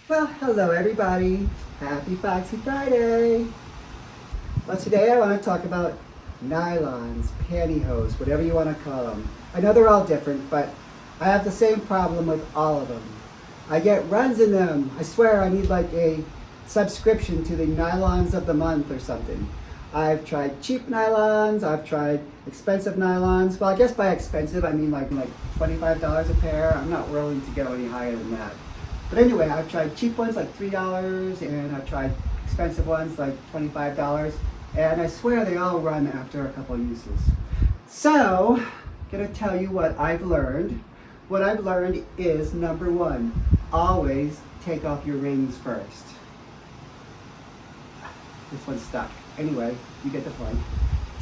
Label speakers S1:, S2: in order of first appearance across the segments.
S1: Well, hello everybody. Happy Foxy Friday. Well, today I want to talk about nylons, pantyhose, whatever you want to call them. I know they're all different, but I have the same problem with all of them. I get runs in them. I swear I need like a subscription to the nylons of the month or something. I've tried cheap nylons, I've tried expensive nylons. Well, I guess by expensive I mean like $25 a pair. I'm not willing to go any higher than that. But anyway, I've tried cheap ones like $3 and I've tried expensive ones like $25, and I swear they all run after a couple uses. So, I'm gonna tell you what I've learned. What I've learned is, number one, always take off your rings first. This one's stuck. Anyway, you get the point.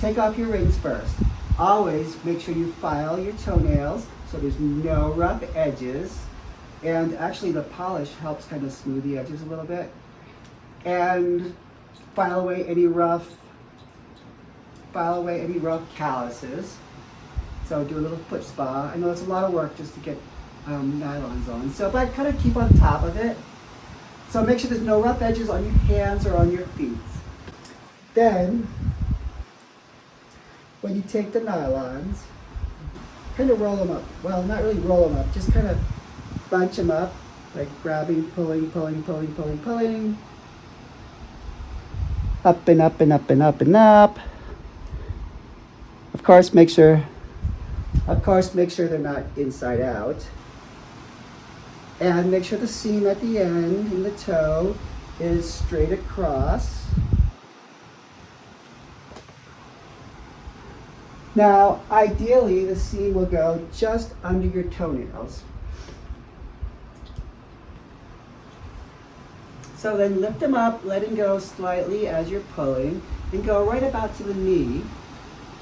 S1: Take off your rings first. Always make sure you file your toenails so there's no rough edges. And actually the polish helps kind of smooth the edges a little bit. And file away any rough calluses. So do a little foot spa. I know it's a lot of work just to get nylons on. So, but kind of keep on top of it. So make sure there's no rough edges on your hands or on your feet. Then, when you take the nylons, kind of roll them up. Well, not really roll them up, just kind of bunch them up, like grabbing, pulling, up and up and up and up and up. Of course, make sure they're not inside out. And make sure the seam at the end in the toe is straight across. Now, ideally, the seam will go just under your toenails. So then lift them up, letting go slightly as you're pulling, and go right about to the knee.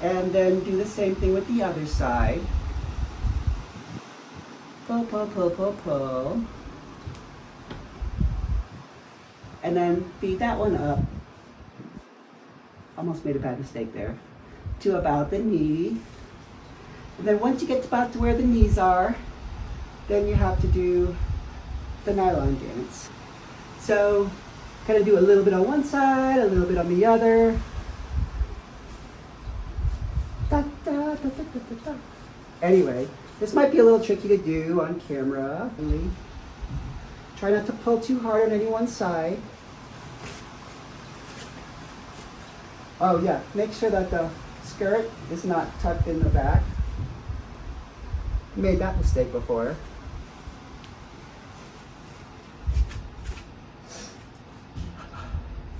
S1: And then do the same thing with the other side. Pull, pull, pull, pull, pull. And then feed that one up. Almost made a bad mistake there. To about the knee. And then once you get about to where the knees are, then you have to do the nylon dance. So, kind of do a little bit on one side, a little bit on the other. Da, da, da, da, da, da. Anyway, this might be a little tricky to do on camera. Try not to pull too hard on any one side. Oh yeah, make sure that the skirt is not tucked in the back. Made that mistake before.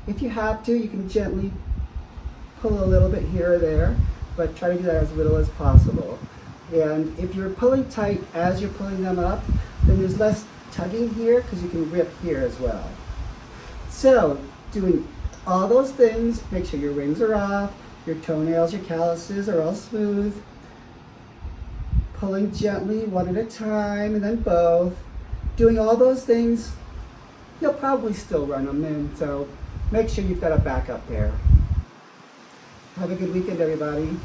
S1: If you have to, you can gently pull a little bit here or there, but try to do that as little as possible. And if you're pulling tight as you're pulling them up, then there's less tugging here because you can rip here as well. So, doing all those things, make sure your rings are off, your toenails, your calluses are all smooth. Pulling gently, one at a time, and then both. Doing all those things, you'll probably still run them in, so make sure you've got a backup pair. Have a good weekend, everybody.